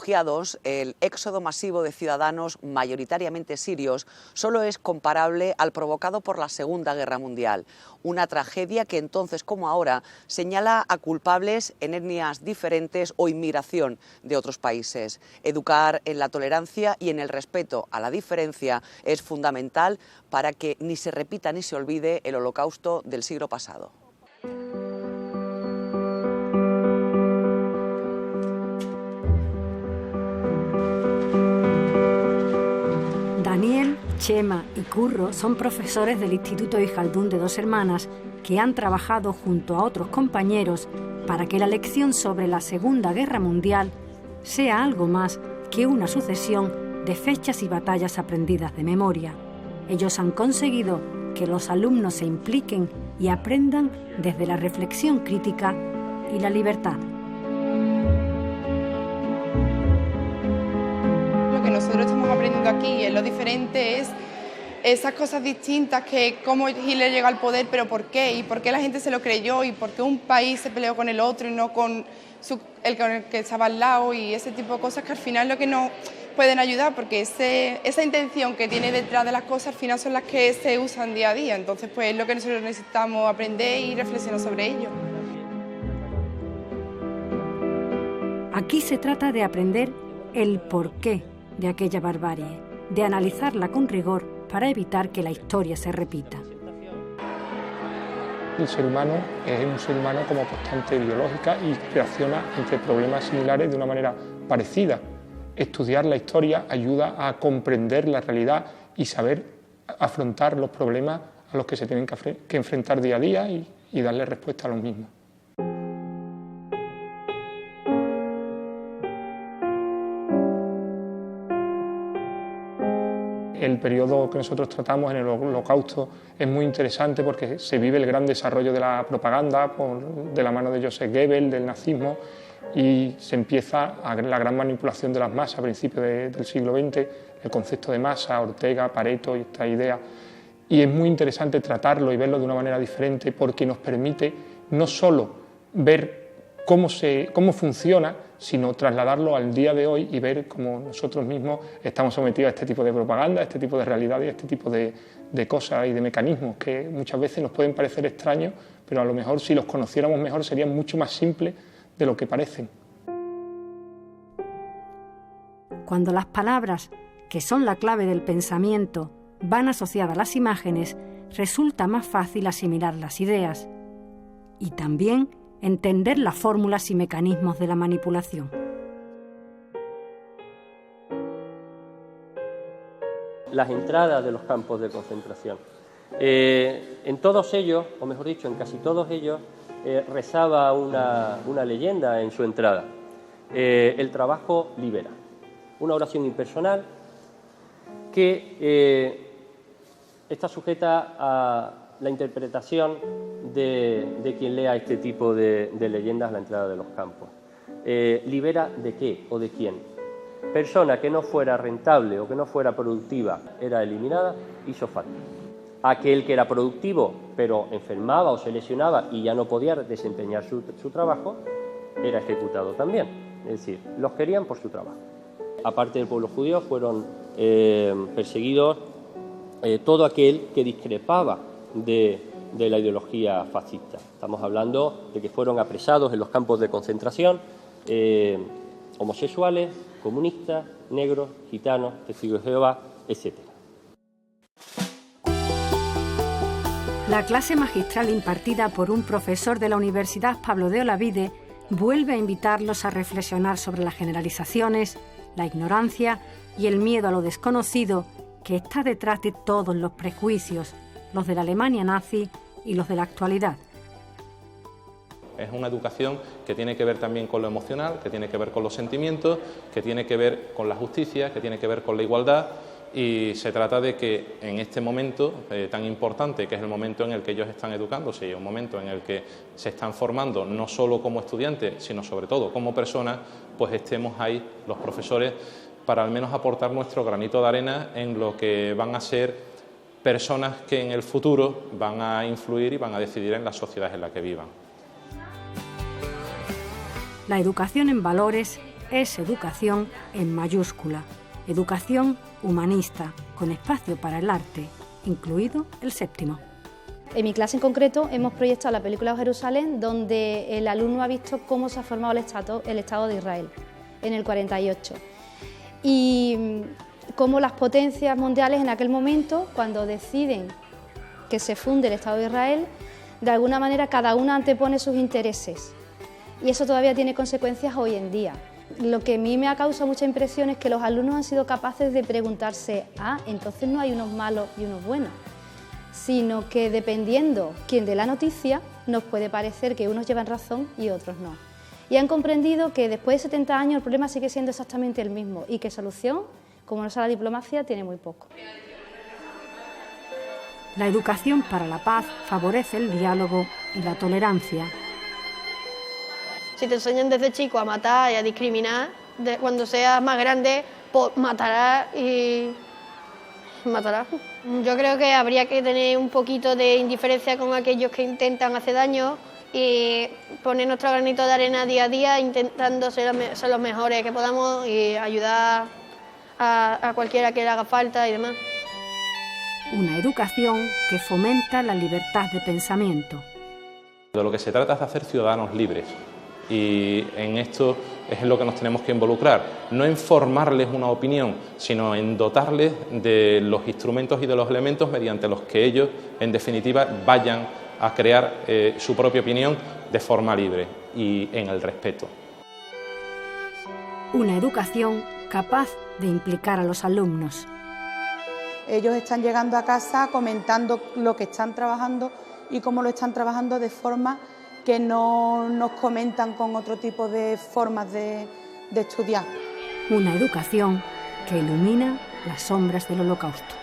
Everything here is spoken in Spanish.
refugiados, el éxodo masivo de ciudadanos mayoritariamente sirios solo es comparable al provocado por la Segunda Guerra Mundial, una tragedia que entonces como ahora señala a culpables en etnias diferentes o inmigración de otros países. Educar en la tolerancia y en el respeto a la diferencia es fundamental para que ni se repita ni se olvide el holocausto del siglo pasado. Daniel, Chema y Curro son profesores del Instituto Hijaldún de Dos Hermanas que han trabajado junto a otros compañeros para que la lección sobre la Segunda Guerra Mundial sea algo más que una sucesión de fechas y batallas aprendidas de memoria. Ellos han conseguido que los alumnos se impliquen y aprendan desde la reflexión crítica y la libertad. Lo que nosotros estamos aprendiendo aquí es lo diferente, es esas cosas distintas, que cómo Hitler llegó al poder, pero por qué, y por qué la gente se lo creyó, y por qué un país se peleó con el otro y no con el que estaba al lado, y ese tipo de cosas que al final lo que nos pueden ayudar, porque esa intención que tiene detrás de las cosas al final son las que se usan día a día. Entonces pues es lo que nosotros necesitamos aprender y reflexionar sobre ello. Aquí se trata de aprender el porqué de aquella barbarie, de analizarla con rigor para evitar que la historia se repita. El ser humano es un ser humano como constante biológica y reacciona ante problemas similares de una manera parecida. Estudiar la historia ayuda a comprender la realidad y saber afrontar los problemas a los que se tienen que enfrentar día a día y darle respuesta a los mismos. El periodo que nosotros tratamos en el Holocausto es muy interesante porque se vive el gran desarrollo de la propaganda de la mano de Joseph Goebbels, del nazismo, y se empieza la gran manipulación de las masas a principios del siglo XX, el concepto de masa, Ortega, Pareto y esta idea. Y es muy interesante tratarlo y verlo de una manera diferente porque nos permite no solo ver cómo funciona, sino trasladarlo al día de hoy y ver cómo nosotros mismos estamos sometidos a este tipo de propaganda, a este tipo de realidad y a este tipo de cosas y de mecanismos que muchas veces nos pueden parecer extraños, pero a lo mejor si los conociéramos mejor serían mucho más simples de lo que parecen. Cuando las palabras, que son la clave del pensamiento, van asociadas a las imágenes, resulta más fácil asimilar las ideas y también entender las fórmulas y mecanismos de la manipulación. Las entradas de los campos de concentración. En todos ellos, o mejor dicho, en casi todos ellos, rezaba una leyenda en su entrada. El trabajo libera. Una oración impersonal que está sujeta a la interpretación de quien lea este tipo de leyendas a la entrada de los campos. ¿Libera de qué o de quién? Persona que no fuera rentable o que no fuera productiva era eliminada, hizo falta. Aquel que era productivo pero enfermaba o se lesionaba y ya no podía desempeñar su trabajo, era ejecutado también. Es decir, los querían por su trabajo. Aparte del pueblo judío, fueron perseguidos todo aquel que discrepaba de la ideología fascista. Estamos hablando de que fueron apresados en los campos de concentración homosexuales, comunistas, negros, gitanos, testigos de Jehová, etc. La clase magistral impartida por un profesor de la Universidad Pablo de Olavide vuelve a invitarlos a reflexionar sobre las generalizaciones, la ignorancia y el miedo a lo desconocido que está detrás de todos los prejuicios, los de la Alemania nazi y los de la actualidad. Es una educación que tiene que ver también con lo emocional, que tiene que ver con los sentimientos, que tiene que ver con la justicia, que tiene que ver con la igualdad, y se trata de que en este momento tan importante, que es el momento en el que ellos están educándose y un momento en el que se están formando no solo como estudiantes, sino sobre todo como personas, pues estemos ahí los profesores para al menos aportar nuestro granito de arena en lo que van a ser personas que en el futuro van a influir y van a decidir en las sociedades en las que vivan. La educación en valores es educación en mayúscula, educación humanista, con espacio para el arte, incluido el séptimo. En mi clase en concreto hemos proyectado la película Jerusalén, donde el alumno ha visto cómo se ha formado el Estado de Israel en el 48 y cómo las potencias mundiales en aquel momento, cuando deciden que se funde el Estado de Israel, de alguna manera cada una antepone sus intereses y eso todavía tiene consecuencias hoy en día. Lo que a mí me ha causado mucha impresión es que los alumnos han sido capaces de preguntarse, entonces no hay unos malos y unos buenos, sino que dependiendo quién dé la noticia, nos puede parecer que unos llevan razón y otros no. Y han comprendido que después de 70 años el problema sigue siendo exactamente el mismo y que solución, como no sea la diplomacia, tiene muy poco. La educación para la paz favorece el diálogo y la tolerancia. Si te enseñan desde chico a matar y a discriminar, cuando seas más grande, pues matarás y matarás. Yo creo que habría que tener un poquito de indiferencia con aquellos que intentan hacer daño y poner nuestro granito de arena día a día intentando ser los mejores que podamos y ayudar a cualquiera que le haga falta y demás. Una educación que fomenta la libertad de pensamiento. De lo que se trata es de hacer ciudadanos libres y en esto es en lo que nos tenemos que involucrar, no en formarles una opinión, sino en dotarles de los instrumentos y de los elementos mediante los que ellos, en definitiva, vayan a crear su propia opinión de forma libre y en el respeto. Una educación capaz de implicar a los alumnos. Ellos están llegando a casa comentando lo que están trabajando y cómo lo están trabajando de forma que no nos comentan con otro tipo de formas de estudiar. Una educación que ilumina las sombras del Holocausto.